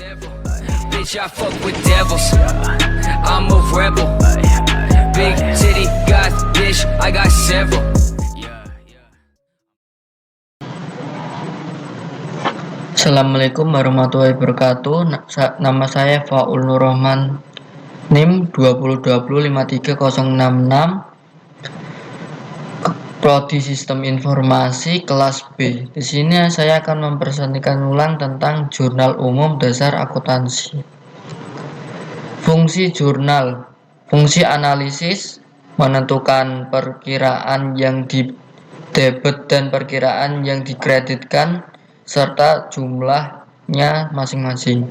several. Bitch, I fuck with devils. I'm a rebel. Big titty, got bitch, I got several. Assalamualaikum warahmatullahi wabarakatuh. Nama saya Faul Nur Rahman, NIM 202053066, Prodi Sistem Informasi kelas B. Di sini saya akan mempresentasikan ulang tentang jurnal umum dasar akuntansi. Fungsi jurnal, fungsi analisis, menentukan perkiraan yang didebet dan perkiraan yang dikreditkan serta jumlahnya masing-masing.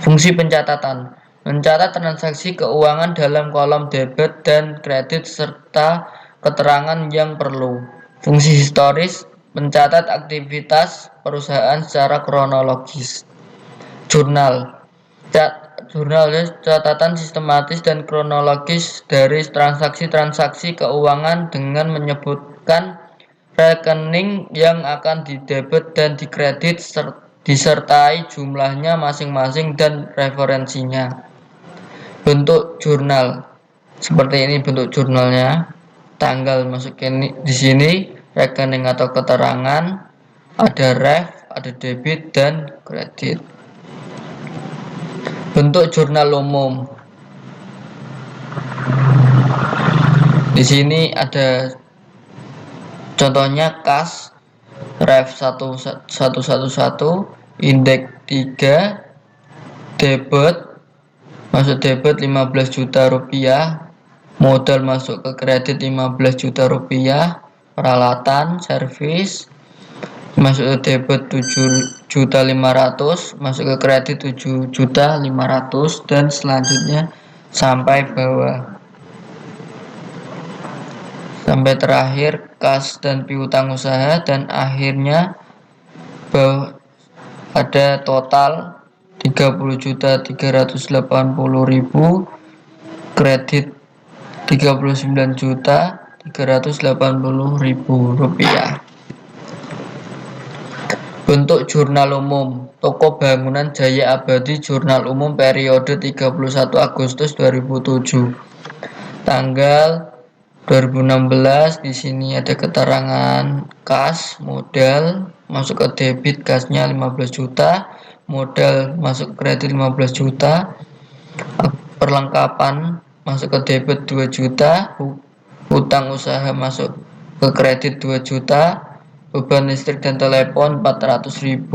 Fungsi pencatatan, mencatat transaksi keuangan dalam kolom debit dan kredit serta keterangan yang perlu. Fungsi historis, mencatat aktivitas perusahaan secara kronologis. Jurnal, catatan sistematis dan kronologis dari transaksi-transaksi keuangan dengan menyebutkan rekening yang akan didebet dan dikredit disertai jumlahnya masing-masing dan referensinya. Bentuk jurnal seperti ini bentuk jurnalnya. Tanggal masukin di sini, rekening atau keterangan, ada ref, ada debit dan kredit. Bentuk jurnal umum. Di sini ada contohnya kas, ref 1111, indeks 3, debit, masuk debit 15 juta rupiah, modal masuk ke kredit 15 juta rupiah, peralatan, servis, masuk ke debit 7.500.000, masuk ke kredit 7.500.000, dan selanjutnya sampai bawah. Sampai terakhir kas dan piutang usaha, dan akhirnya bawah ada total 30.380.000, kredit 39.380.000 rupiah. Bentuk jurnal umum. Toko Bangunan Jaya Abadi, jurnal umum periode 31 Agustus 2007. Tanggal 2016. Di sini ada keterangan kas, modal masuk ke debit, kasnya 15 juta, modal masuk ke kredit 15 juta, perlengkapan masuk ke debit 2 juta, hutang usaha masuk ke kredit 2 juta, beban listrik dan telepon 400.000,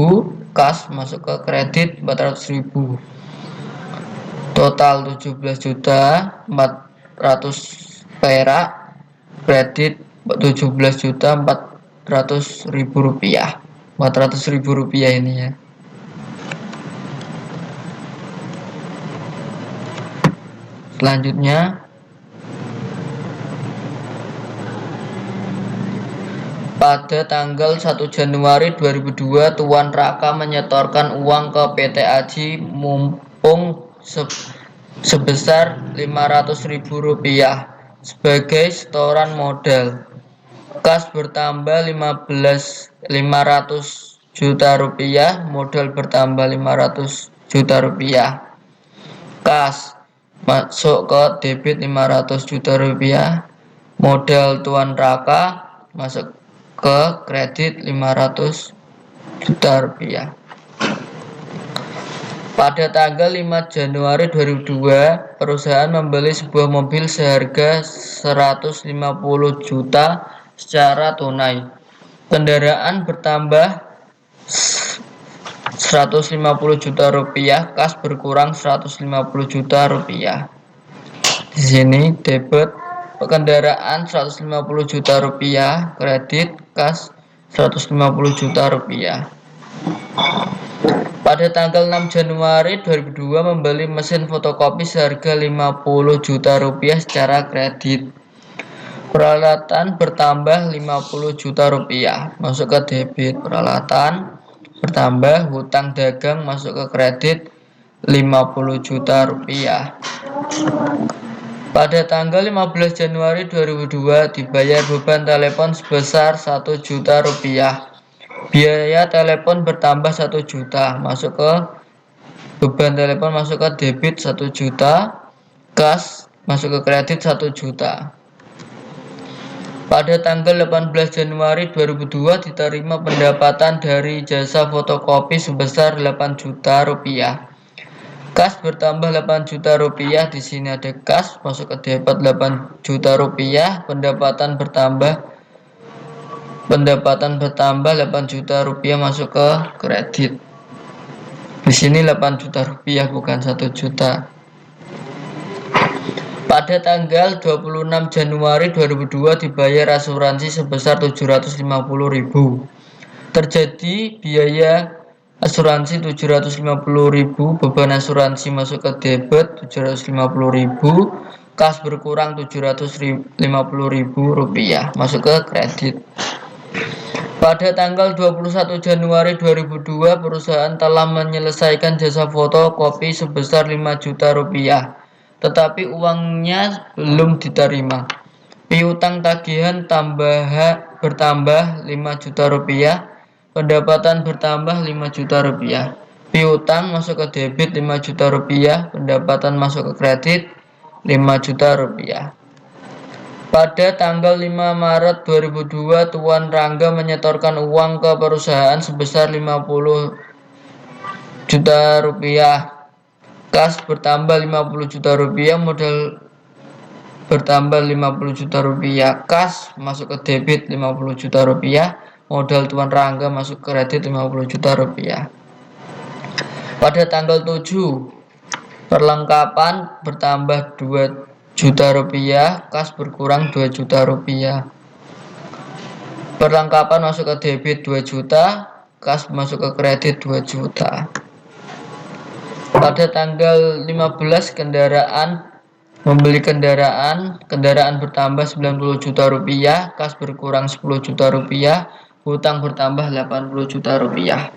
kas masuk ke kredit 400.000, total 17.400.000 perak, kredit 17.400.000 rupiah. 400.000 rupiah ini ya. Selanjutnya, pada tanggal 1 Januari 2002, Tuan Raka menyetorkan uang ke PT Aji Mumpung sebesar 500.000 rupiah sebagai setoran modal. Kas bertambah 500 juta rupiah, modal bertambah 500 juta rupiah. Kas masuk ke debit 500 juta rupiah, modal Tuan Raka masuk ke kredit 500 juta rupiah. Pada tanggal 5 Januari 2002, perusahaan membeli sebuah mobil seharga 150 juta secara tunai. Kendaraan bertambah 150 juta rupiah, kas berkurang 150 juta rupiah. Di sini debit kendaraan 150 juta rupiah, kredit kas 150 juta rupiah. Pada tanggal 6 Januari 2002 membeli mesin fotokopi seharga 50 juta rupiah secara kredit. Peralatan bertambah 50 juta rupiah, masuk ke debit. Peralatan bertambah, hutang dagang masuk ke kredit 50 juta rupiah. Pada tanggal 15 Januari 2002 dibayar beban telepon sebesar 1 juta rupiah. Biaya telepon bertambah 1 juta, masuk ke Beban telepon masuk ke debit 1 juta, kas masuk ke kredit 1 juta. Pada tanggal 18 Januari 2002 diterima pendapatan dari jasa fotokopi sebesar 8 juta rupiah. Kas bertambah 8 juta rupiah. Di sini ada kas masuk ke debit 8 juta rupiah, pendapatan bertambah 8 juta rupiah masuk ke kredit. Di sini 8 juta rupiah bukan 1 juta. Pada tanggal 26 Januari 2002 dibayar asuransi sebesar 750.000. Terjadi biaya asuransi 750.000, beban asuransi masuk ke debit 750.000, kas berkurang 750.000 rupiah masuk ke kredit. Pada tanggal 21 Januari 2002 perusahaan telah menyelesaikan jasa fotokopi sebesar 5 juta rupiah, tetapi uangnya belum diterima. Piutang tagihan bertambah 5 juta rupiah, pendapatan bertambah 5 juta rupiah. Piutang masuk ke debit 5 juta rupiah, pendapatan masuk ke kredit 5 juta rupiah. Pada tanggal 5 Maret 2002 Tuan Rangga menyetorkan uang ke perusahaan sebesar 50 juta rupiah. Kas bertambah 50 juta rupiah, modal bertambah 50 juta rupiah. Kas masuk ke debit 50 juta rupiah, modal Tuan Rangga masuk ke kredit 50 juta rupiah. Pada tanggal 7 perlengkapan bertambah 2 juta rupiah, kas berkurang 2 juta rupiah. Perlengkapan masuk ke debit 2 juta, kas masuk ke kredit 2 juta. Pada tanggal 15 membeli kendaraan bertambah 90 juta rupiah, kas berkurang 10 juta rupiah, hutang bertambah 80 juta rupiah.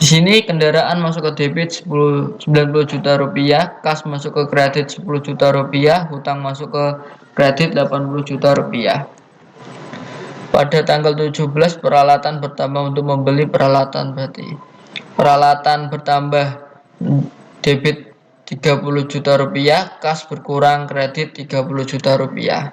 Di sini kendaraan masuk ke debit 90 juta rupiah, kas masuk ke kredit 10 juta rupiah, hutang masuk ke kredit 80 juta rupiah. Pada tanggal 17 peralatan bertambah untuk membeli peralatan berarti. Peralatan bertambah debit 30 juta rupiah, kas berkurang kredit 30 juta rupiah.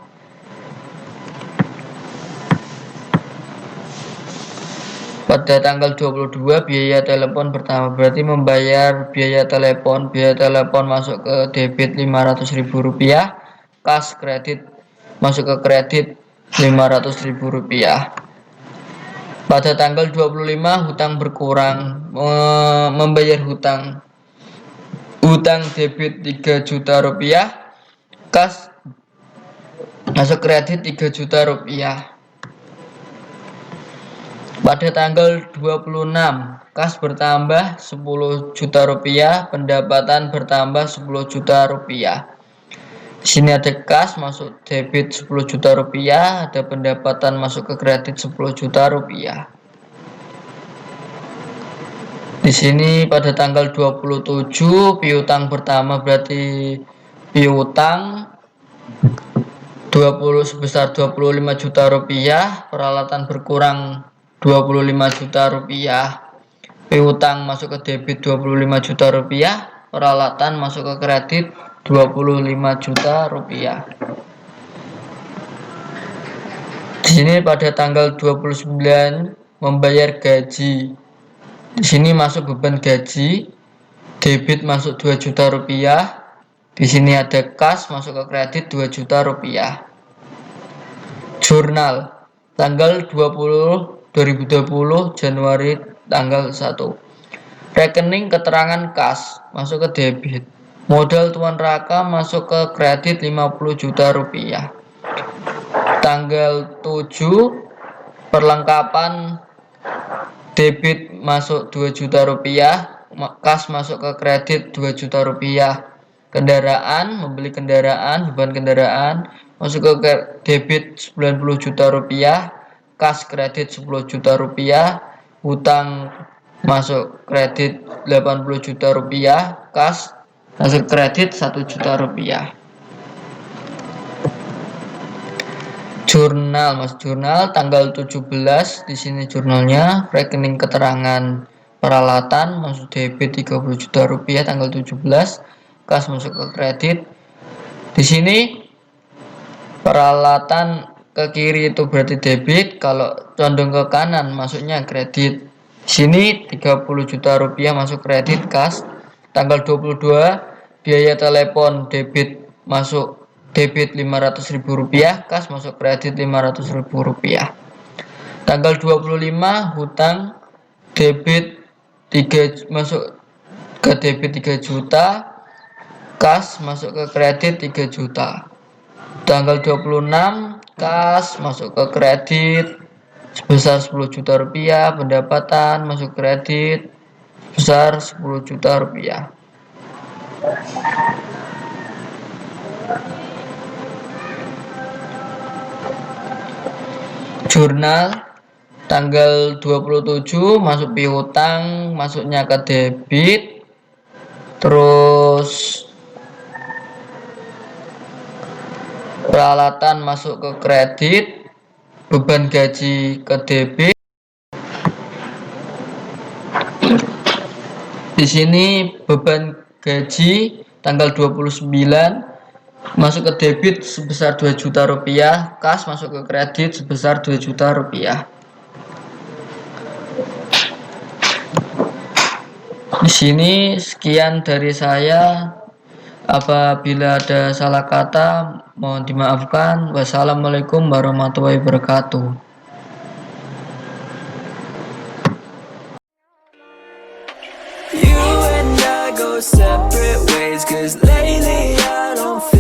Pada tanggal 22 biaya telepon bertambah, berarti membayar biaya telepon masuk ke debit 500.000 rupiah, kas kredit masuk ke kredit 500.000 rupiah. Pada tanggal 25 hutang berkurang, membayar hutang debit 3 juta rupiah, kas masuk kredit 3 juta rupiah. Pada tanggal 26 kas bertambah 10 juta rupiah, pendapatan bertambah 10 juta rupiah. Di sini ada kas masuk debit 10 juta rupiah, ada pendapatan masuk ke kredit 10 juta rupiah. Di sini pada tanggal 27 piutang pertama berarti piutang sebesar 25 juta rupiah, peralatan berkurang 25 juta rupiah, piutang masuk ke debit 25 juta rupiah, peralatan masuk ke kredit 25 juta rupiah. Di sini pada tanggal 29 membayar gaji. Di sini masuk beban gaji, debit masuk 2 juta rupiah. Di sini ada kas masuk ke kredit 2 juta rupiah. Jurnal tanggal 2020 Januari tanggal 1. Rekening keterangan kas masuk ke debit. Modal Tuan Raka masuk ke kredit 50 juta rupiah. Tanggal 7 perlengkapan debit masuk 2 juta rupiah, kas masuk ke kredit 2 juta rupiah. Kendaraan, membeli kendaraan, beban kendaraan masuk ke debit 90 juta rupiah, kas kredit 10 juta rupiah, hutang masuk kredit 80 juta rupiah, kas masuk kredit 1 juta rupiah. Jurnal tanggal 17, di sini jurnalnya rekening keterangan peralatan masuk debit 30 juta rupiah tanggal 17, kas masuk ke kredit. Di sini peralatan ke kiri itu berarti debit, kalau condong ke kanan masuknya kredit. Di sini 30 juta rupiah masuk kredit kas. Tanggal 22 biaya telepon debit masuk debit 500.000 rupiah, kas masuk kredit 500.000 rupiah. Tanggal 25 hutang debit 3 masuk ke debit 3 juta, kas masuk ke kredit 3 juta. Tanggal 26 kas masuk ke kredit sebesar 10 juta rupiah, pendapatan masuk kredit sebesar 10 juta rupiah. Jurnal tanggal 27 masuk piutang, masuknya ke debit, terus peralatan masuk ke kredit, beban gaji ke debit. Di sini beban gaji tanggal 29 masuk ke debit sebesar 2 juta rupiah, kas masuk ke kredit sebesar 2 juta rupiah. Di sini sekian dari saya. Apabila ada salah kata mohon dimaafkan. Wassalamualaikum warahmatullahi wabarakatuh. You and I go separate ways, 'cause lately I don't feel